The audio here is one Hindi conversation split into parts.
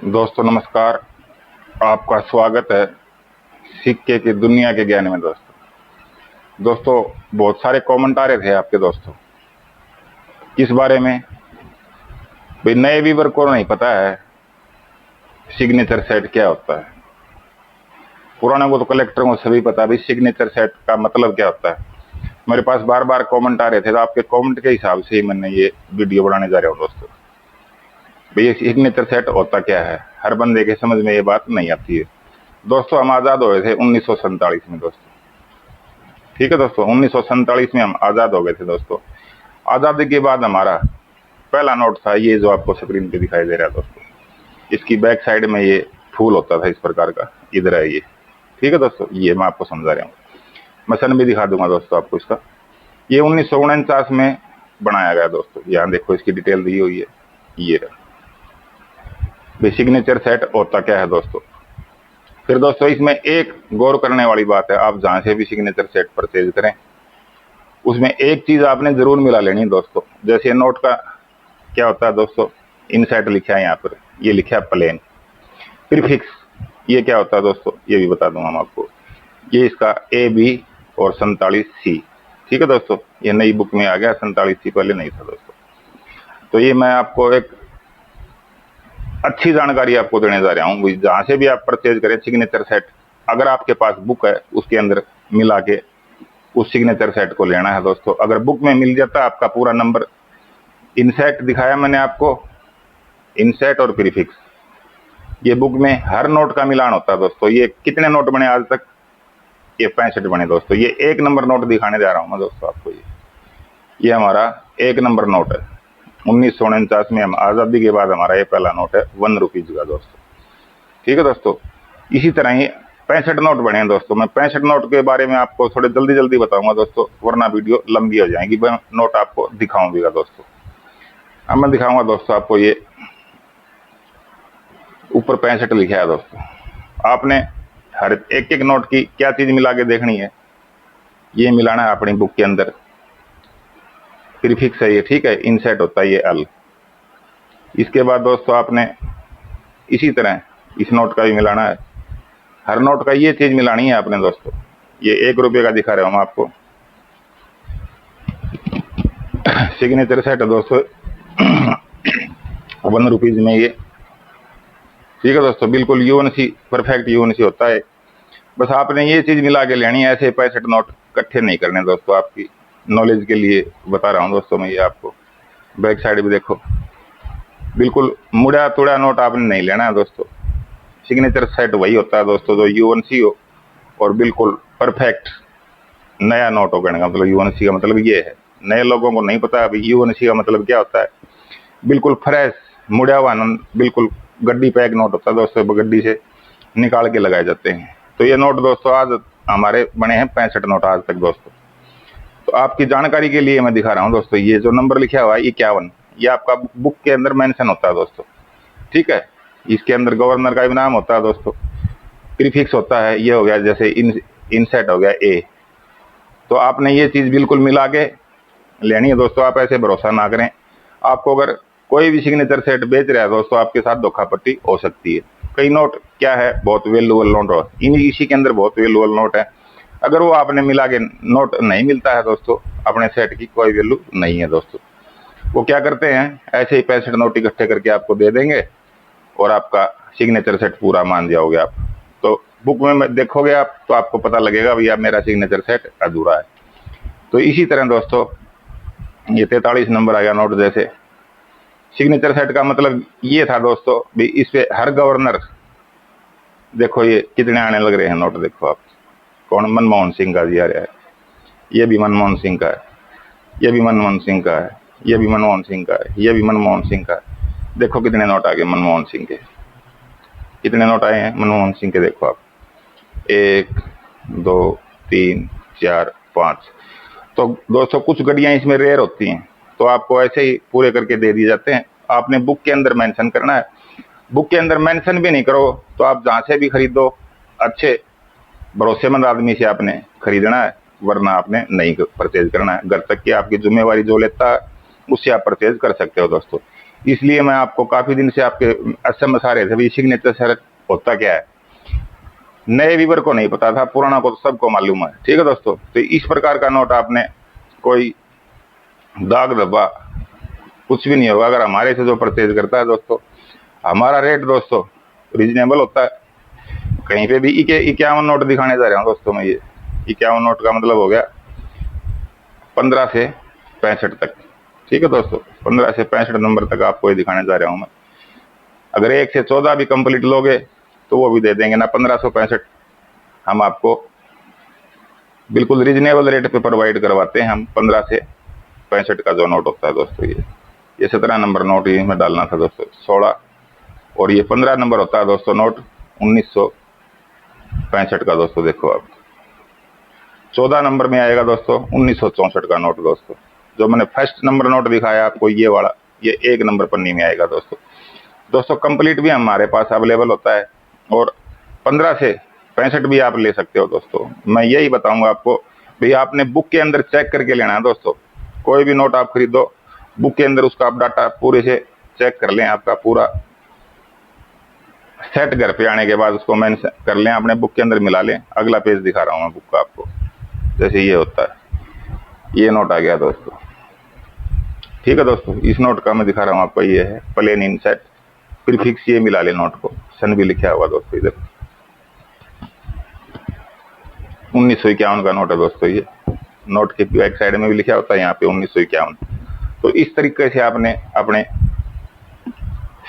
दोस्तों नमस्कार। आपका स्वागत है सिक्के की दुनिया के ज्ञान में। दोस्तों बहुत सारे कमेंट आ रहे थे आपके दोस्तों किस बारे में, भाई नए व्यूवर को नहीं पता है सिग्नेचर सेट क्या होता है। पुराने को तो कलेक्टर को सभी पता है भाई सिग्नेचर सेट का मतलब क्या होता है। मेरे पास बार बार कमेंट आ रहे थे, तो आपके कमेंट के हिसाब से ही मैंने ये वीडियो बनाने जा रहा हूँ। दोस्तों भाई ये सिग्नेचर सेट होता क्या है, हर बंदे के समझ में ये बात नहीं आती है। दोस्तों हम आजाद हुए थे 1947 में दोस्तों, ठीक है दोस्तों। 1947 में हम आजाद हो गए थे दोस्तों। आजादी के बाद हमारा पहला नोट था ये जो आपको स्क्रीन पे दिखाई दे रहा है दोस्तों। इसकी बैक साइड में ये फूल होता था इस प्रकार का, इधर है ये, ठीक है दोस्तों। ये मैं आपको समझा रहा हूँ, मैं सन भी दिखा दूंगा दोस्तों आपको इसका। ये 1949 में बनाया गया दोस्तों। यहाँ देखो इसकी डिटेल दी हुई है, ये रहा। सिग्नेचर सेट होता क्या है दोस्तों। फिर दोस्तों इसमें एक गौर करने वाली बात है, आप जहां से भी सिग्नेचर सेट परचेज करें उसमें एक चीज आपने जरूर मिला लेनी दोस्तों। जैसे नोट का क्या होता है दोस्तों, इनसाइड लिखा है यहाँ पर, ये लिखा है प्लेन। प्रीफिक्स ये क्या होता है दोस्तों, ये भी बता दूंगा मैं आपको। ये इसका AB और 47C, ठीक है दोस्तों। ये नई बुक में आ गया, 47C पहले नहीं था दोस्तों। तो ये मैं आपको एक अच्छी जानकारी आपको देने जा रहा हूँ। जहां से भी आप परचेज करें सिग्नेचर सेट, अगर आपके पास बुक है उसके अंदर मिला के उस सिग्नेचर सेट को लेना है दोस्तों। अगर बुक में मिल जाता है आपका पूरा नंबर, इनसेट दिखाया मैंने आपको, इनसेट और प्रीफिक्स, ये बुक में हर नोट का मिलान होता है दोस्तों। ये कितने नोट बने आज तक, ये 65 बने दोस्तों। ये 1 नंबर नोट दिखाने जा रहा हूँ मैं दोस्तों आपको। ये हमारा 1 नंबर नोट है। 1949 में हम आजादी के बाद हमारा ये पहला नोट है 1 रुपीज का दोस्तों, ठीक है दोस्तों। इसी तरह ही 65 नोट बने हैं दोस्तों। मैं 65 नोट के बारे में आपको थोड़े जल्दी जल्दी बताऊंगा दोस्तों, वरना वीडियो लंबी हो जाएगी। मैं नोट आपको दिखाऊंगा दोस्तों। अब मैं दिखाऊंगा दोस्तों आपको, ये ऊपर 65 लिखा है दोस्तों। आपने हर एक नोट की क्या चीज मिला के देखनी है, ये मिलाना है अपनी बुक के अंदर। प्रीफिक्स है ये, ठीक है। इनसेट होता है ये L। इसके बाद दोस्तों आपने इसी तरह इस नोट का भी मिलाना है। हर नोट का ये चीज मिलानी है आपने दोस्तों। ये 1 रुपये का दिखा रहा हूं मैं आपको, सिग्नेचर सेट है दोस्तों 1 रुपीज में ये, ठीक है दोस्तों। बिल्कुल UNC, परफेक्ट UNC होता है। बस आपने ये चीज मिला के लेनी है, ऐसे 65 नोट इकट्ठे नहीं करने दोस्तों। आपकी नॉलेज के लिए बता रहा हूँ दोस्तों मैं। ये आपको बैक साइड भी देखो, बिल्कुल मुड़ा तुड़ा नोट आपने नहीं लेना है दोस्तों। सिग्नेचर सेट वही होता है दोस्तों जो UNC हो और बिल्कुल परफेक्ट नया नोट हो। कहने का मतलब UNC का मतलब ये है। नए लोगों को नहीं पता अभी UNC का मतलब क्या होता है। बिल्कुल फ्रेश मुड़ा हुआ, बिल्कुल गड्डी पैक नोट होता है दोस्तों, गड्डी से निकाल के लगाए जाते हैं। तो ये नोट दोस्तों आज हमारे बने हैं 65 नोट आज तक दोस्तों। तो आपकी जानकारी के लिए मैं दिखा रहा हूँ दोस्तों, ये जो नंबर लिखा हुआ है 51, ये आपका बुक के अंदर मेंशन होता है दोस्तों, ठीक है। इसके अंदर गवर्नर का भी नाम होता है दोस्तों। प्रीफिक्स होता है, ये हो गया जैसे इनसेट हो गया A। तो आपने ये चीज बिल्कुल मिला के लेनी है दोस्तों। आप ऐसे भरोसा ना करें। आपको अगर कोई भी सिग्नेचर सेट बेच रहा है दोस्तों, आपके साथ धोखापट्टी हो सकती है। कई नोट क्या है, बहुत वैल्यूएबल नोट हो, इसी के अंदर बहुत वैल्यूएबल नोट है। अगर वो आपने मिला के नोट नहीं मिलता है दोस्तों, अपने सेट की कोई वैल्यू नहीं है दोस्तों। वो क्या करते हैं, ऐसे ही 65 नोट इकट्ठे करके आपको दे देंगे और आपका सिग्नेचर सेट पूरा मान जाओगे आप। तो बुक में देखोगे आप तो आपको पता लगेगा भैया मेरा सिग्नेचर सेट अधूरा है। तो इसी तरह दोस्तों ये 43 नंबर आ गया नोट। जैसे सिग्नेचर सेट का मतलब ये था दोस्तों भी, इस पे हर गवर्नर, देखो ये कितने आने लग रहे हैं नोट, देखो आप। कौन, मनमोहन सिंह का जी आ रहा है, ये भी मनमोहन सिंह का है, ये भी मनमोहन सिंह का है, ये भी मनमोहन सिंह का है, ये भी मनमोहन सिंह का है। देखो कितने नोट आ गए मनमोहन सिंह के, कितने नोट आए हैं मनमोहन सिंह के, देखो आप 1 2 3 4 5। तो दोस्तों कुछ गड्डियां इसमें रेयर होती हैं, तो आपको ऐसे ही पूरे करके दे दिए जाते हैं। आपने बुक के अंदर मेंशन करना है। बुक के अंदर मेंशन भी नहीं करो तो आप जहां से भी खरीदो, अच्छे भरोसेमंद आदमी से आपने खरीदना है, वरना आपने नहीं परचेज करना है। घर तक की आपकी जिम्मेवारी जो लेता है उससे आप परचेज कर सकते हो दोस्तों। इसलिए मैं आपको काफी दिन से आपके SMS आ रहे थे भाई सिग्नेचर सेट होता क्या है। नए व्यूवर को नहीं पता था, पुराना को तो सबको मालूम है। ठीक है दोस्तों, तो इस प्रकार का नोट आपने कोई दाग धब्बा कुछ भी नहीं होगा अगर हमारे से जो परचेज करता है दोस्तों। हमारा रेट दोस्तों रीजनेबल होता है। कहीं पे भी 51 नोट दिखाने जा रहा हूँ दोस्तों मैं। ये 51 नोट का मतलब हो गया 15 से 65 तक। ठीक है दोस्तों, 15 से 65 नंबर तक आपको ये दिखाने जा रहा हूँ मैं। अगर 1 से 14 भी कंप्लीट लोगे तो वो भी दे देंगे ना 1565। हम आपको बिल्कुल रीजनेबल रेट पे प्रोवाइड करवाते हैं हम। 15 से 65 का जो नोट होता है दोस्तों, ये 17 नंबर नोट ये में डालना था दोस्तों, 16। और ये 15 नंबर होता है दोस्तों नोट 1965 का दोस्तों। देखो आप 14 नंबर में आएगा दोस्तों 1964 का नोट दोस्तों। जो मैंने फर्स्ट नंबर नोट दिखाया आपको ये वाला, ये 1 नंबर पन्नी में आएगा दोस्तों। दोस्तों कंप्लीट भी हमारे पास अवेलेबल होता है और 15 से 65 भी आप ले सकते हो दोस्तों। मैं यही बताऊंगा आपको भाई, आपने बुक के अंदर चेक करके लेना है दोस्तों। कोई भी नोट आप खरीदो बुक के अंदर उसका आप डाटा पूरे से चेक कर लें। आपका पूरा सेट घर पे आने के बाद उसको मेंशन कर लें, अपने बुक के अंदर मिला लें। अगला पेज दिखा रहा हूं मैं बुक का आपको। जैसे ये होता है, ये नोट आ गया दोस्तों। ठीक है दोस्तों, इस नोट का मैं दिखा रहा हूँ आपको। ये है प्लेन इनसेट, प्रीफिक्स ये मिला ले नोट को, सन भी लिखा हुआ दोस्तों इधर। 1951 का नोट है दोस्तों। ये नोट के बैक साइड में भी लिखा होता है यहाँ पे 1951। तो इस तरीके से आपने अपने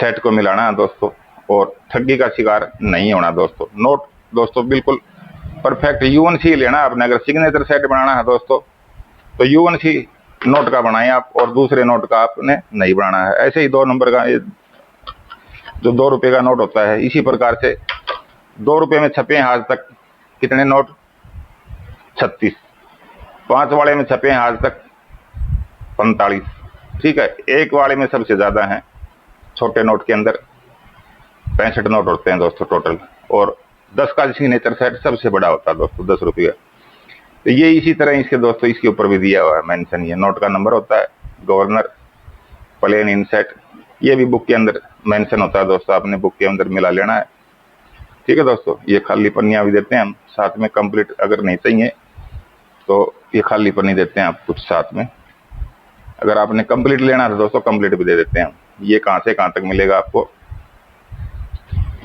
सेट को मिलाना है दोस्तों और ठगी का शिकार नहीं होना दोस्तों। नोट दोस्तों बिल्कुल परफेक्ट यूएनसी लेना आपने। अगर सिग्नेचर सेट बनाना है दोस्तों तो यूएनसी नोट का बनाएं आप, और दूसरे नोट का आपने नहीं बनाना है। ऐसे ही 2 नंबर का जो 2 रुपए का नोट होता है, इसी प्रकार से 2 रुपए में छपे हैं आज तक कितने नोट? 36। 5 वाले में छपे हैं आज तक 45। ठीक है, 1 वाले में सबसे ज्यादा है। छोटे नोट के अंदर 65 नोट होते हैं दोस्तों टोटल, और 10 का सिग्नेचर सेट सबसे बड़ा होता है दोस्तों, 10 रुपये का। तो ये इसी तरह इसके दोस्तों इसके ऊपर भी दिया हुआ है मेंशन। ये नोट का नंबर होता है, गवर्नर, प्लेन इनसेट, ये भी बुक के अंदर मेंशन होता है दोस्तों। आपने बुक के अंदर मिला लेना है। ठीक है दोस्तों, ये खाली पन्नियां भी देते हैं हम साथ में। कंप्लीट अगर नहीं चाहिए तो ये खाली पन्नी देते हैं आप कुछ साथ में। अगर आपने कंप्लीट लेना है तो दोस्तों कंप्लीट भी दे देते हैं हम। ये कहां से कहां तक मिलेगा आपको,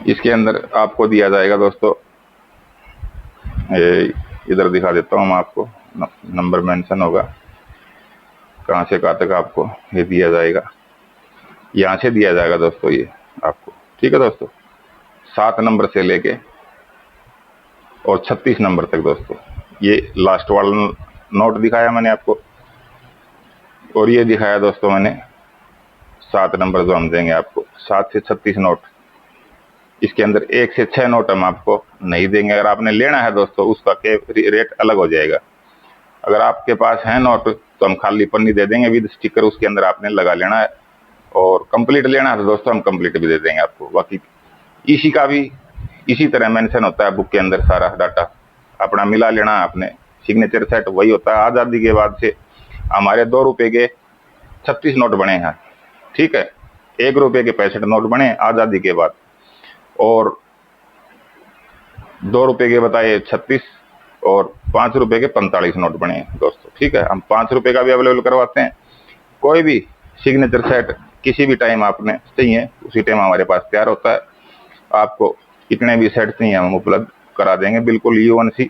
इसके अंदर आपको दिया जाएगा दोस्तों। इधर दिखा देता हूं मैं आपको, नंबर मेंशन होगा कहां से कहां तक आपको ये दिया जाएगा। यहां से दिया जाएगा दोस्तों ये आपको। ठीक है दोस्तों, 7 नंबर से लेके और 36 नंबर तक दोस्तों। ये लास्ट वाला नोट दिखाया मैंने आपको, और ये दिखाया दोस्तों मैंने 7 नंबर जो हम देंगे आपको। 7 से 36 नोट, इसके अंदर 1 से 6 नोट हम आपको नहीं देंगे। अगर आपने लेना है दोस्तों उसका रेट अलग हो जाएगा। अगर आपके पास है नोट तो हम खाली पन्नी दे देंगे विद स्टिकर, उसके अंदर आपने लगा लेना है। और कंप्लीट लेना है तो दोस्तों हम कंप्लीट भी दे देंगे आपको। बाकी इसी का भी इसी तरह मेंशन होता है बुक के अंदर, सारा डाटा अपना मिला लेना है आपने। सिग्नेचर सेट वही होता है। आजादी के बाद से हमारे 2 रुपए के 36 नोट बने हैं। ठीक है, 1 रुपए के 65 नोट बने आजादी के बाद, और 2 रुपए के बताए 36 और 5 रुपए के 45 नोट बने हैं दोस्तों। ठीक है, हम 5 रुपए का भी अवेलेबल करवाते हैं। कोई भी सिग्नेचर सेट किसी भी टाइम आपने चाहिए उसी टाइम हमारे पास तैयार होता है। आपको कितने भी सेट चाहिए हम उपलब्ध करा देंगे। बिल्कुल यूएनसी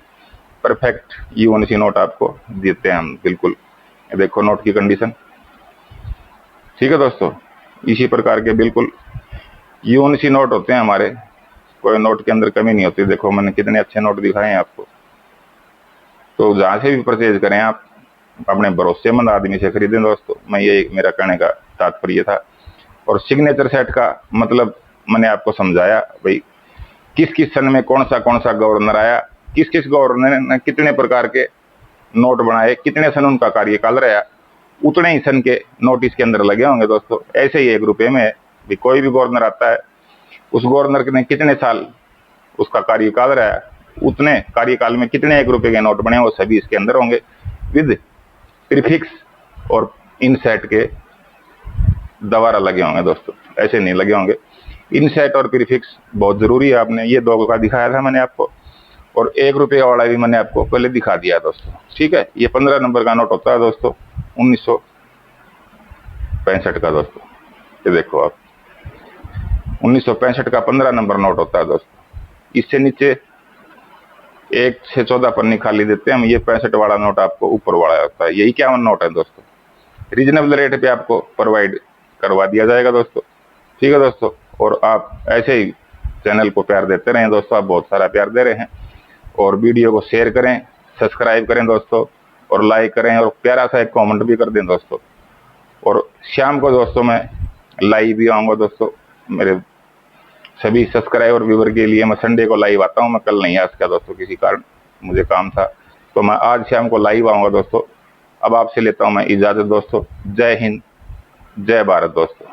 परफेक्ट यूएनसी नोट आपको देते हैं हम बिल्कुल। देखो नोट की कंडीशन। ठीक है दोस्तों, इसी प्रकार के बिल्कुल यूएनसी नोट होते हैं हमारे। कोई नोट के अंदर कमी नहीं होती। देखो मैंने कितने अच्छे नोट दिखाए हैं आपको। तो जहां से भी परचेज करें आप अपने भरोसेमंद आदमी से खरीदें दोस्तों। मैं ये मेरा कहने का तात्पर्य था। और सिग्नेचर सेट का मतलब मैंने आपको समझाया भाई, किस किस सन में कौन सा गवर्नर आया, किस किस गवर्नर ने कितने प्रकार के नोट बनाए, कितने सन उनका कार्यकाल रहा, उतने ही सन के नोट इसके अंदर लगे होंगे दोस्तों। ऐसे ही 1 रुपए में भी कोई भी गवर्नर आता है, उस गवर्नर ने कितने साल उसका कार्यकाल रहा, उतने कार्यकाल में कितने 1 रुपए के नोट बने, वो सभी इसके अंदर होंगे विद प्रीफिक्स और इनसेट के दोबारा लगे होंगे दोस्तों, ऐसे नहीं लगे होंगे। इनसेट और प्रीफिक्स बहुत जरूरी है। आपने ये 2 का दिखाया था मैंने आपको, और 1 रुपये वाला भी मैंने आपको पहले दिखा दिया दोस्तों, ठीक है। ये 15 नंबर का नोट होता है दोस्तों, 1965 का दोस्तों। ये देखो आप, 1965 का 15 नंबर नोट होता है दोस्तों। इससे नीचे 1 से 14 पन्नी खाली देते हैं हम। ये 65 वाला नोट आपको ऊपर वाला होता है। ये 51 नोट है दोस्तों। रीजनेबल रेट पे आपको प्रोवाइड करवा दिया जाएगा दोस्तों, ठीक है दोस्तों। और आप ऐसे ही चैनल को प्यार देते रहें दोस्तों, आप बहुत सारा प्यार दे रहे हैं। और वीडियो को शेयर करें, सब्सक्राइब करें दोस्तों, और लाइक करें, और प्यारा सा एक कमेंट भी कर दें दोस्तों। और शाम को दोस्तों मैं लाइव भी आऊँगा दोस्तों। मेरे सभी सब्सक्राइबर व्यूवर के लिए मैं संडे को लाइव आता हूँ। मैं कल नहीं आ सका दोस्तों, किसी कारण मुझे काम था, तो मैं आज शाम को लाइव आऊँगा दोस्तों। अब आपसे लेता हूँ मैं इजाज़त दोस्तों। जय हिंद, जय भारत दोस्तों।